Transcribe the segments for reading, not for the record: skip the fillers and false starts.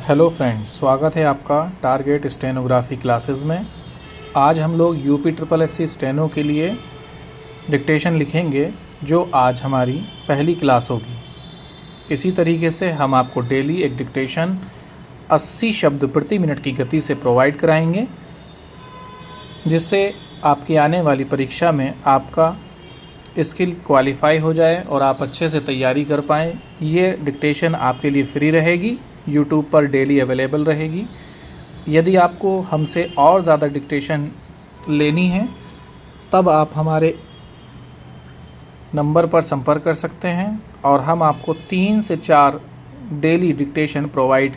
Hello friends, स्वागत है आपका टारगेट स्टेनोग्राफी क्लासेस में। आज हम लोग यूपी ट्रिपल एससी स्टेनो के लिए डिक्टेशन लिखेंगे, जो आज हमारी पहली क्लास होगी। इसी तरीके से हम आपको डेली एक डिक्टेशन 80 शब्द प्रति मिनट की गति से प्रोवाइड कराएंगे, जिससे आपकी आने वाली परीक्षा में आपका स्किल क्वालिफाई हो जाए और आप अच्छे से तैयारी कर पाएँ। ये डिक्टेशन आपके लिए फ्री रहेगी, यूट्यूब पर डेली अवेलेबल रहेगी। यदि आपको हमसे और ज़्यादा डिक्टेशन लेनी है तब आप हमारे नंबर पर संपर्क कर सकते हैं और हम आपको 3 से 4 डेली डिक्टेशन प्रोवाइड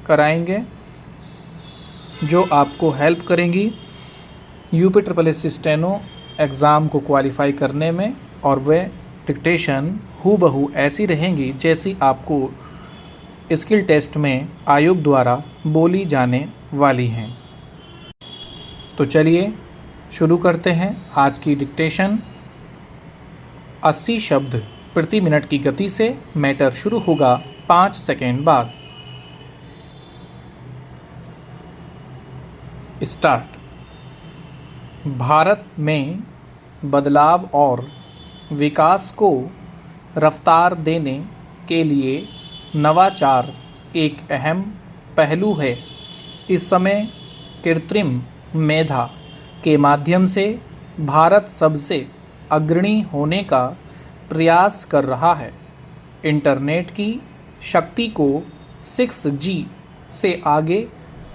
कराएंगे, जो आपको हेल्प करेंगी UP triple SC steno exam को क्वालिफाई करने में। और वह डिक्टेशन हूबहू ऐसी रहेंगी जैसी आपको स्किल टेस्ट में आयोग द्वारा बोली जाने वाली हैं। तो चलिए शुरू करते हैं आज की डिक्टेशन। 80 शब्द प्रति मिनट की गति से। मैटर शुरू होगा 5 सेकेंड बाद। स्टार्ट। भारत में बदलाव और विकास को रफ्तार देने के लिए नवाचार एक अहम पहलू है। इस समय कृत्रिम मेधा के माध्यम से भारत सबसे अग्रणी होने का प्रयास कर रहा है। इंटरनेट की शक्ति को 6G से आगे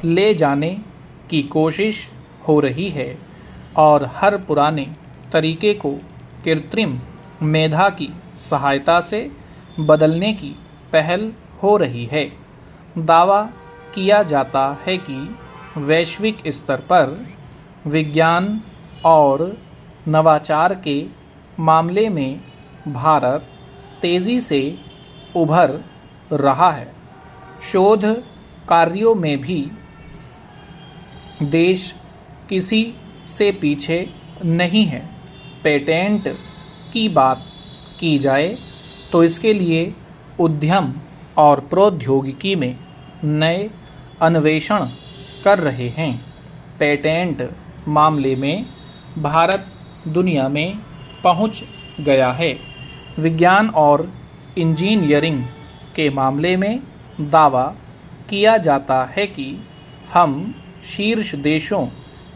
ले जाने की कोशिश हो रही है और हर पुराने तरीके को कृत्रिम मेधा की सहायता से बदलने की पहल हो रही है। दावा किया जाता है कि वैश्विक स्तर पर विज्ञान और नवाचार के मामले में भारत तेज़ी से उभर रहा है। शोध कार्यों में भी देश किसी से पीछे नहीं है। पेटेंट की बात की जाए तो इसके लिए उद्यम और प्रौद्योगिकी में नए अन्वेषण कर रहे हैं। पेटेंट मामले में भारत दुनिया में पहुंच गया है। विज्ञान और इंजीनियरिंग के मामले में दावा किया जाता है कि हम शीर्ष देशों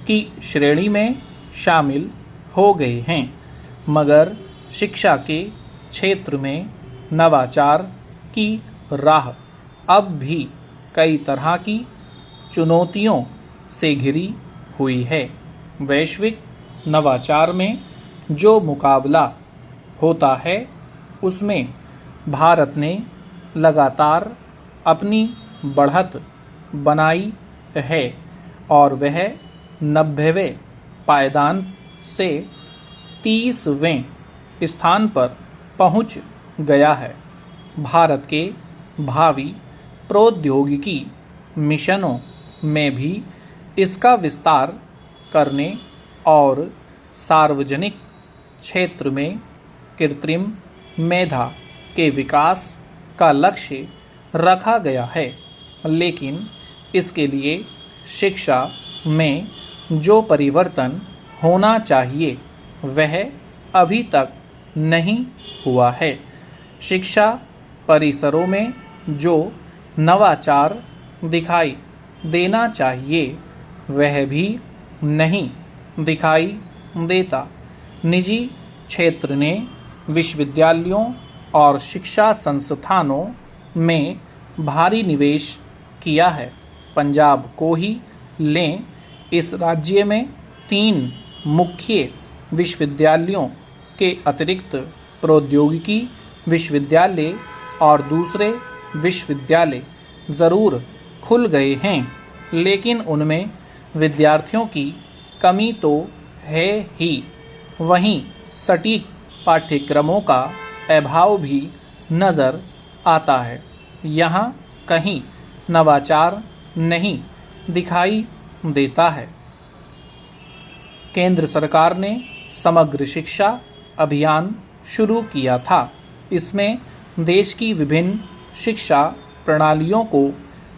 की श्रेणी में शामिल हो गए हैं, मगर शिक्षा के क्षेत्र में नवाचार की राह अब भी कई तरह की चुनौतियों से घिरी हुई है। वैश्विक नवाचार में जो मुकाबला होता है उसमें भारत ने लगातार अपनी बढ़त बनाई है और वह 90वें पायदान से 30वें स्थान पर पहुंच गया है। भारत के भावी प्रौद्योगिकी मिशनों में भी इसका विस्तार करने और सार्वजनिक क्षेत्र में कृत्रिम मेधा के विकास का लक्ष्य रखा गया है, लेकिन इसके लिए शिक्षा में जो परिवर्तन होना चाहिए वह अभी तक नहीं हुआ है। शिक्षा परिसरों में जो नवाचार दिखाई देना चाहिए वह भी नहीं दिखाई देता। निजी क्षेत्र ने विश्वविद्यालयों और शिक्षा संस्थानों में भारी निवेश किया है। पंजाब को ही लें, इस राज्य में 3 मुख्य विश्वविद्यालयों के अतिरिक्त प्रौद्योगिकी विश्वविद्यालय और दूसरे विश्वविद्यालय ज़रूर खुल गए हैं, लेकिन उनमें विद्यार्थियों की कमी तो है ही, वहीं सटीक पाठ्यक्रमों का अभाव भी नज़र आता है। यहाँ कहीं नवाचार नहीं दिखाई देता है। केंद्र सरकार ने समग्र शिक्षा अभियान शुरू किया था। इसमें देश की विभिन्न शिक्षा प्रणालियों को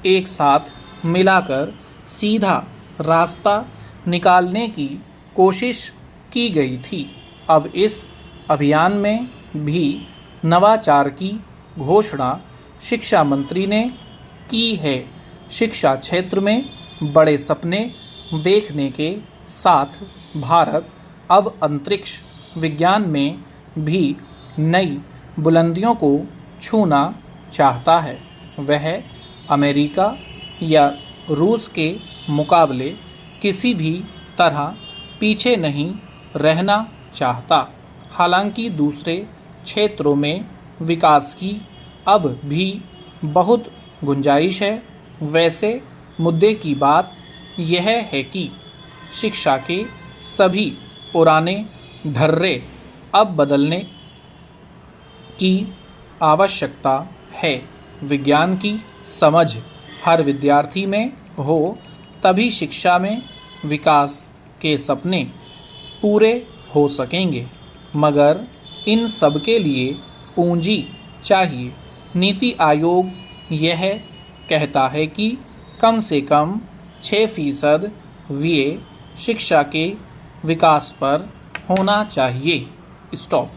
एक साथ मिलाकर सीधा रास्ता निकालने की कोशिश की गई थी। अब इस अभियान में भी नवाचार की घोषणा शिक्षा मंत्री ने की है। शिक्षा क्षेत्र में बड़े सपने देखने के साथ भारत अब अंतरिक्ष विज्ञान में भी नई बुलंदियों को छूना चाहता है। वह अमेरिका या रूस के मुकाबले किसी भी तरह पीछे नहीं रहना चाहता। हालांकि दूसरे क्षेत्रों में विकास की अब भी बहुत गुंजाइश है। वैसे मुद्दे की बात यह है कि शिक्षा के सभी पुराने ढर्रे अब बदलने की आवश्यकता है। विज्ञान की समझ हर विद्यार्थी में हो तभी शिक्षा में विकास के सपने पूरे हो सकेंगे। मगर इन सब के लिए पूंजी चाहिए। नीति आयोग यह कहता है कि कम से कम 6% व्यय शिक्षा के विकास पर होना चाहिए। स्टॉप।